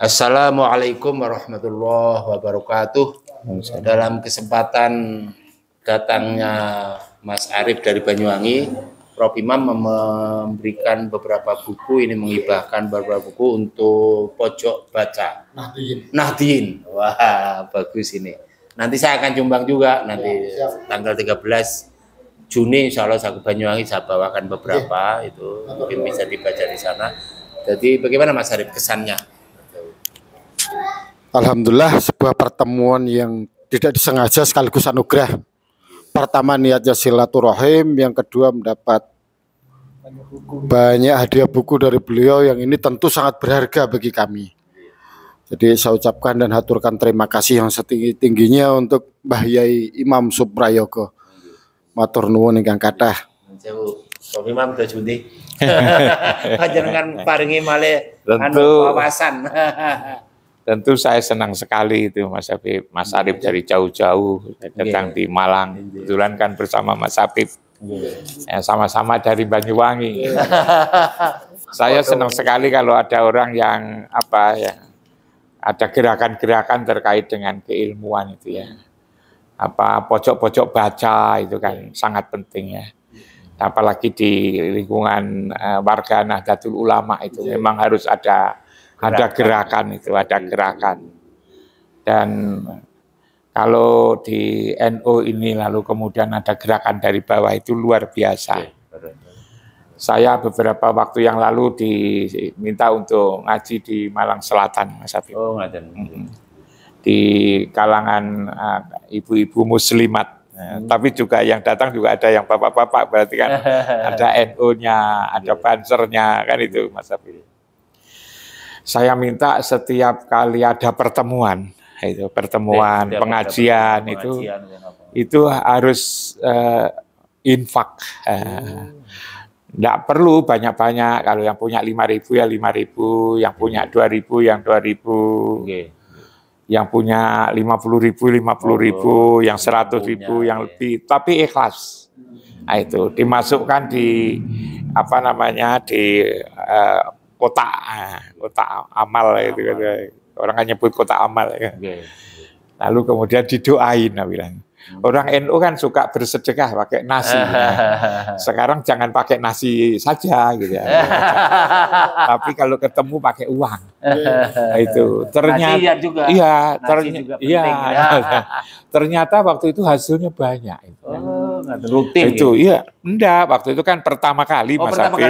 Assalamualaikum warahmatullahi wabarakatuh. Dalam kesempatan datangnya Mas Arif dari Banyuwangi, Prof Imam memberikan beberapa buku, ini menghibahkan beberapa buku untuk pojok baca. Nahdien. Wah, bagus ini. Nanti saya akan jumbang juga nanti tanggal 13 Juni insya Allah saya ke Banyuwangi, saya bawakan beberapa itu mungkin bisa dibaca di sana. Jadi bagaimana Mas Arif kesannya? Alhamdulillah, sebuah pertemuan yang tidak disengaja sekaligus anugerah. Pertama niatnya silaturahim, yang kedua mendapat banyak hadiah buku dari beliau yang ini tentu sangat berharga bagi kami. Jadi saya ucapkan dan haturkan terima kasih yang setinggi-tingginya untuk Mbah Yai Imam Suprayogo. Matur nuwun ingkang kathah. Prof Imam sudah judi. Panjenengan paringi malih wawasan. Tentu saya senang sekali itu Mas Arif dari jauh-jauh datang di Malang. Kebetulan kan bersama Mas Habib, sama-sama dari Banyuwangi. Saya senang sekali kalau ada orang yang ada gerakan-gerakan terkait dengan keilmuan itu ya. Pojok-pojok baca itu kan sangat penting ya. Apalagi di lingkungan warga Nahdlatul Ulama itu memang harus ada gerakan itu, ada gerakan. Dan kalau di NU ini lalu kemudian ada gerakan dari bawah itu luar biasa. Saya beberapa waktu yang lalu diminta untuk ngaji di Malang Selatan, Mas Habib. Oh, ngaten. Di kalangan ibu-ibu muslimat. Tapi juga yang datang juga ada yang bapak-bapak, berarti kan ada NU-nya, ada bansernya, kan itu Mas Habib. Saya minta setiap kali ada pertemuan, pengajian itu harus infak. Tidak perlu banyak-banyak. Kalau yang punya 5.000 ya 5.000, yang punya 2.000 yang 2.000, yang punya 50.000 50.000, yang 100.000 yang lebih. Tapi ikhlas. Nah, itu dimasukkan di kotak amal itu, orang kan nyebut kotak amal ya. Lalu kemudian didoain, bilang. Orang NU kan suka bersedekah pakai nasi. Sekarang jangan pakai nasi saja gitu ya. Tapi kalau ketemu pakai uang. Itu ternyata juga. Iya, ternyata waktu itu hasilnya banyak. Rutin. Itu iya, enggak, waktu itu kan pertama kali Mas Habib.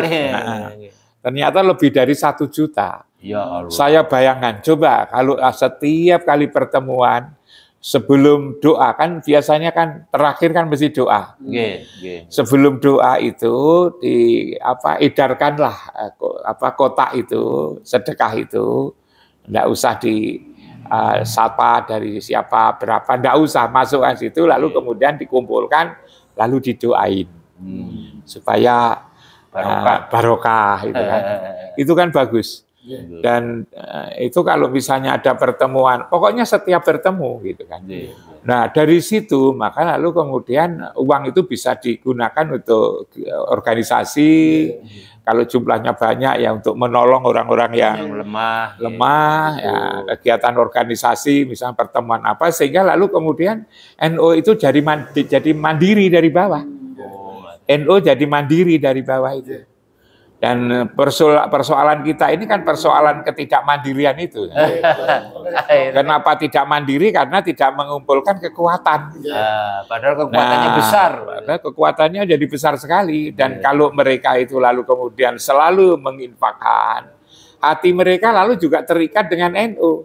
Ternyata lebih dari 1 juta. Ya Allah. Saya bayangkan, coba kalau setiap kali pertemuan sebelum doa, kan biasanya kan terakhir kan mesti doa. Sebelum doa itu edarkanlah kotak itu, sedekah itu, enggak usah sapa dari siapa berapa, enggak usah masuk ke situ, lalu kemudian dikumpulkan, lalu didoain supaya barokah itu kan. Itu kan bagus. Dan itu kalau misalnya ada pertemuan, pokoknya setiap bertemu gitu kan. Nah, dari situ maka lalu kemudian uang itu bisa digunakan untuk organisasi. Kalau jumlahnya banyak ya untuk menolong orang-orang yang lemah ya, kegiatan organisasi misalnya pertemuan sehingga lalu kemudian NU itu jadi mandiri dari bawah. NU jadi mandiri dari bawah itu. Dan persoalan kita ini kan persoalan ketidakmandirian itu. Kenapa tidak mandiri? Karena tidak mengumpulkan kekuatan. Padahal kekuatannya besar. Padahal kekuatannya jadi besar sekali. Dan kalau mereka itu lalu kemudian selalu menginfakkan, hati mereka lalu juga terikat dengan NU.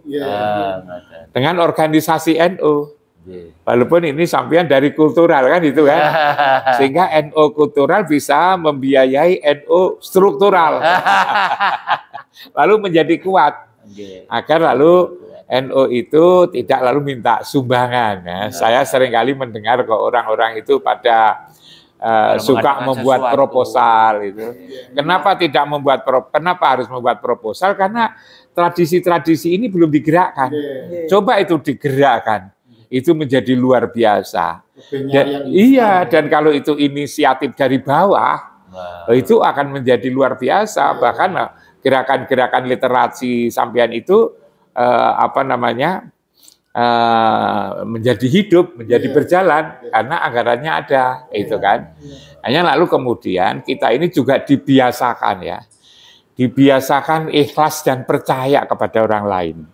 Dengan organisasi NU. Walaupun ini sampean dari kultural kan itu kan, sehingga NU kultural bisa membiayai NU struktural, lalu menjadi kuat, agar lalu NU itu tidak lalu minta sumbangan. Ya. Saya seringkali mendengar kok orang-orang itu pada suka membuat proposal itu. Kenapa harus membuat proposal? Karena tradisi-tradisi ini belum digerakkan. Coba itu digerakkan. Itu menjadi luar biasa. Dan kalau itu inisiatif dari bawah, itu akan menjadi luar biasa. Bahkan gerakan-gerakan literasi sampean itu apa namanya menjadi hidup, menjadi berjalan karena anggarannya ada, itu kan. Hanya lalu kemudian kita ini juga dibiasakan ya, dibiasakan ikhlas dan percaya kepada orang lain.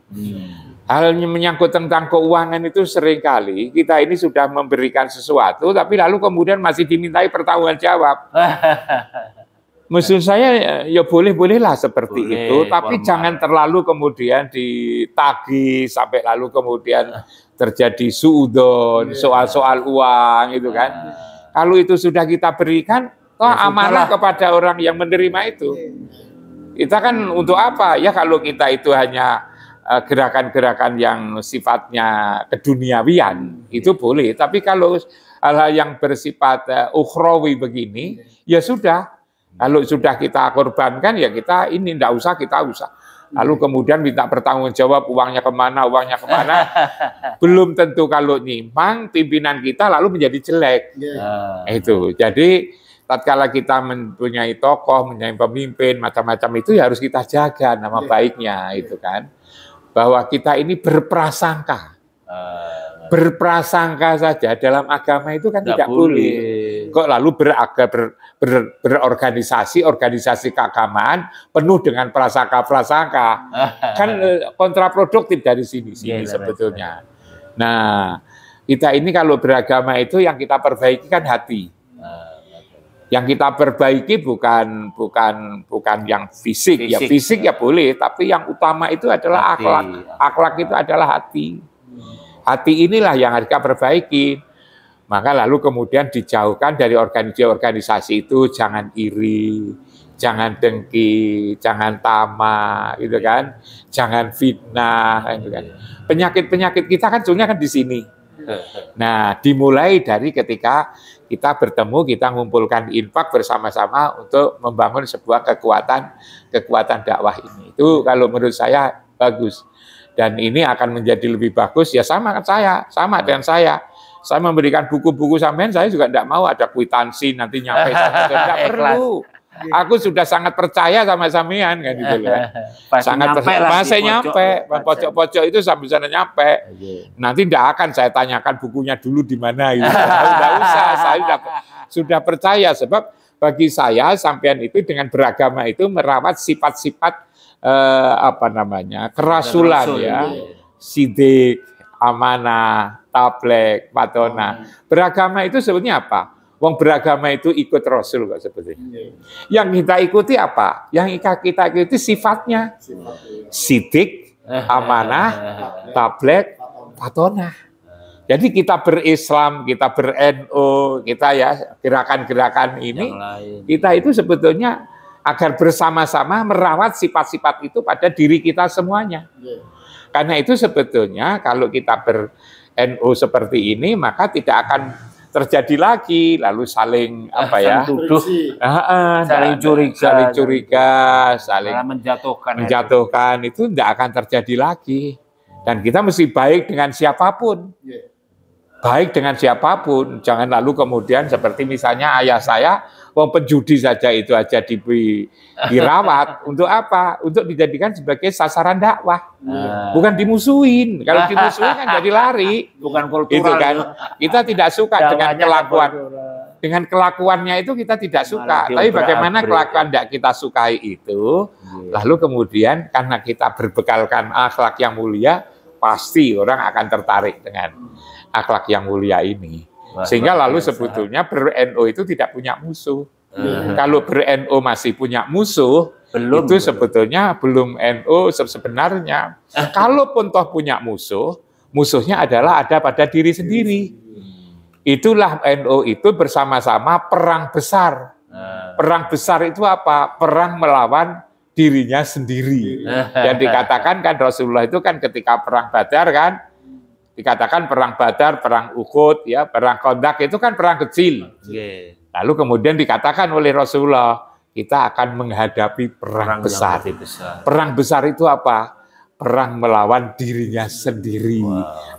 Hal menyangkut tentang keuangan itu seringkali kita ini sudah memberikan sesuatu, tapi lalu kemudian masih dimintai pertanggungjawab. Maksud saya ya boleh-bolehlah seperti itu, tapi jangan terlalu kemudian ditagih sampai lalu kemudian terjadi suudon, soal-soal uang itu kan. Kalau itu sudah kita berikan, toh amanah kepada orang yang menerima itu. Kita kan untuk apa? Ya kalau kita itu hanya gerakan-gerakan yang sifatnya keduniawian, itu boleh. Tapi kalau hal-hal yang bersifat ukhrawi begini, ya sudah. Kalau sudah kita korbankan, ya kita ini, enggak usah, kita usah. Lalu kemudian minta pertanggungjawab uangnya kemana, belum tentu kalau nyimpang pimpinan kita lalu menjadi jelek. Itu. Jadi tatkala kita mempunyai tokoh, mempunyai pemimpin, macam-macam itu ya harus kita jaga nama baiknya, itu kan. Bahwa kita ini berprasangka. Berprasangka saja dalam agama itu kan tidak boleh. Kok lalu organisasi keagamaan penuh dengan prasangka-prasangka. Kan kontraproduktif dari sini sebetulnya. Nah, kita ini kalau beragama itu yang kita perbaiki kan hati. Yang kita perbaiki bukan yang fisik. Ya fisik ya boleh, tapi yang utama itu adalah akhlak. Akhlak itu adalah hati. Hati inilah yang harus kita perbaiki. Maka lalu kemudian dijauhkan dari organisasi itu, jangan iri, jangan dengki, jangan tamak, gitu kan, jangan fitnah, gitu kan. Penyakit-penyakit kita kan sebenarnya kan di sini. Nah, dimulai dari ketika kita bertemu, kita mengumpulkan infak bersama-sama untuk membangun sebuah kekuatan dakwah ini. Itu kalau menurut saya bagus. Dan ini akan menjadi lebih bagus, ya sama dengan saya. Saya memberikan buku-buku sampean, saya juga tidak mau ada kwitansi nanti nyampe saya, tidak perlu. Aku sudah sangat percaya sama sampean kan gitu kan. Sangat percaya, saya nyampe, pojok-pojok itu sampai sana nyampe. Nanti tidak akan saya tanyakan bukunya dulu di mana gitu. Tidak usah, saya sudah percaya sebab bagi saya sampean itu dengan beragama itu merawat sifat-sifat kerasulan ya, sidik, amanah, tablek, patona. Beragama itu sebetulnya apa? Wong beragama itu ikut Rasul kok sebetulnya. Yang kita ikuti apa? Yang kita ikuti sifatnya. Sidik, amanah, tablek, patona. Jadi kita berislam, kita ber-NU, kita ya gerakan-gerakan ini, kita itu sebetulnya agar bersama-sama merawat sifat-sifat itu pada diri kita semuanya. Karena itu sebetulnya kalau kita ber-NU seperti ini, maka tidak akan terjadi lagi, lalu saling tuduh, saling curiga, saling menjatuhkan, itu tidak akan terjadi lagi. Dan kita mesti baik dengan siapapun. Baik dengan siapapun, jangan lalu kemudian seperti misalnya ayah saya, wong penjudi saja itu aja dirawat. Untuk apa? Untuk dijadikan sebagai sasaran dakwah. Bukan dimusuhin. Kalau dimusuhin kan jadi lari. Bukan kultural. Itu kan. Kita tidak suka dengan kelakuan. Dengan kelakuannya itu kita tidak suka. Tapi bagaimana kelakuan tidak kita sukai itu, lalu kemudian karena kita berbekalkan akhlak yang mulia, pasti orang akan tertarik dengan akhlak yang mulia ini. Sehingga lalu sebetulnya ber-NU itu tidak punya musuh. Kalau ber-NU masih punya musuh, itu sebetulnya belum NU sebenarnya. Kalaupun toh punya musuh, musuhnya adalah ada pada diri sendiri. Itulah NU itu bersama-sama perang besar. Perang besar itu apa? Perang melawan dirinya sendiri. Yang dikatakan kan Rasulullah itu kan ketika perang Badar kan, dikatakan perang Badar, perang Uhud, ya, perang Khandaq itu kan perang kecil. Lalu kemudian dikatakan oleh Rasulullah, kita akan menghadapi perang besar. Perang besar itu apa? Perang melawan dirinya sendiri.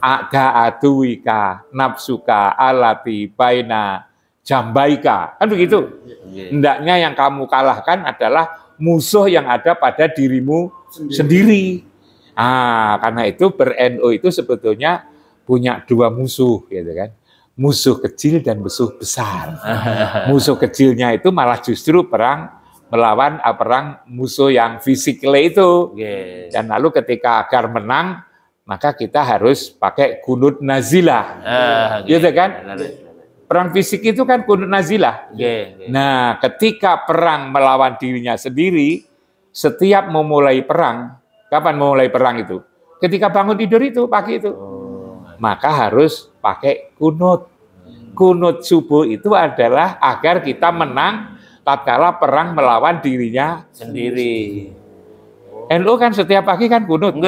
Ada atuika, nafsuka, alati, baina, jambaika. Kan begitu. Hendaknya yang kamu kalahkan adalah musuh yang ada pada dirimu sendiri. Karena itu ber-NU itu sebetulnya punya dua musuh, gitu kan. Musuh kecil dan musuh besar. Musuh kecilnya itu malah justru melawan perang musuh yang fisiknya itu. Dan lalu ketika agar menang, maka kita harus pakai kunut nazilah. Gitu kan? Perang fisik itu kan kunut nazilah. Nah, ketika perang melawan dirinya sendiri, setiap memulai perang, kapan memulai perang itu? Ketika bangun tidur itu, pagi itu. Maka harus pakai kunut. Kunut subuh itu adalah agar kita menang tatkala perang melawan dirinya sendiri. NU kan setiap pagi kan kunut.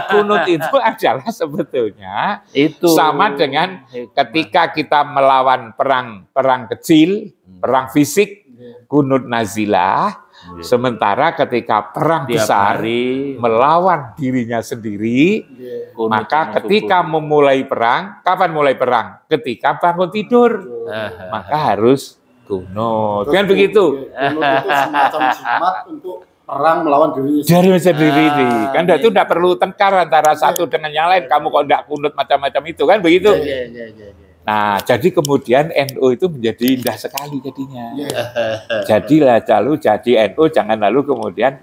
Kunut itu adalah sebetulnya itu sama dengan ketika kita melawan perang kecil, perang fisik, kunut nazilah. Sementara ketika perang besar melawan dirinya sendiri, maka ketika memulai perang, kapan mulai perang? Ketika bangun tidur, maka harus kunut. Kan begitu? Kunut itu semacam jimat untuk perang melawan dirinya sendiri. Kan itu tidak perlu tengkar antara satu dengan yang lain. Kamu kok tidak kunut macam-macam itu, kan begitu? Nah, jadi kemudian NU itu menjadi indah sekali jadinya. Jadilah jadi NU, jangan lalu kemudian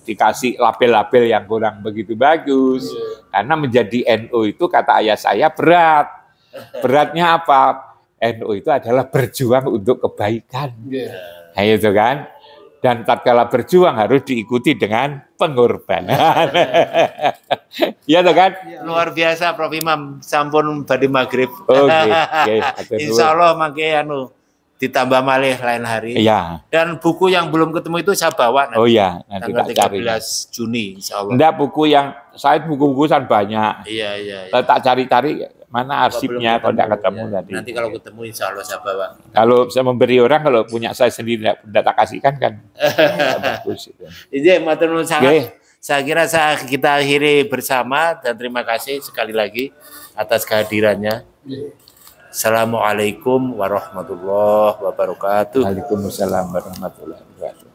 dikasih label-label yang kurang begitu bagus. Karena menjadi NU itu kata ayah saya berat. Beratnya apa? NU itu adalah berjuang untuk kebaikan. Nah, itu kan. Dan tatkala berjuang harus diikuti dengan pengorbanan. Iya toh kan? Luar biasa Prof Imam, sampun badhe magrib. Insya Allah mangke ditambah malih lain hari. Iya. Dan buku yang belum ketemu itu saya bawa nanti. Nanti tanggal tak cari. 13 Juni insya Allah. Enggak, buku yang saya buku-buku kan banyak. Iya. Tak cari-cari mana arsipnya kalau tidak ketemu tadi. Nanti kalau ketemu insya Allah saya bawa. Kalau saya memberi orang, kalau punya saya sendiri tidak tak kasihkan kan. Bagus itu. Iya, matur nuwun sangat. Saya kira kita akhiri bersama dan terima kasih sekali lagi atas kehadirannya. Assalamualaikum warahmatullahi wabarakatuh. Waalaikumsalam warahmatullahi wabarakatuh.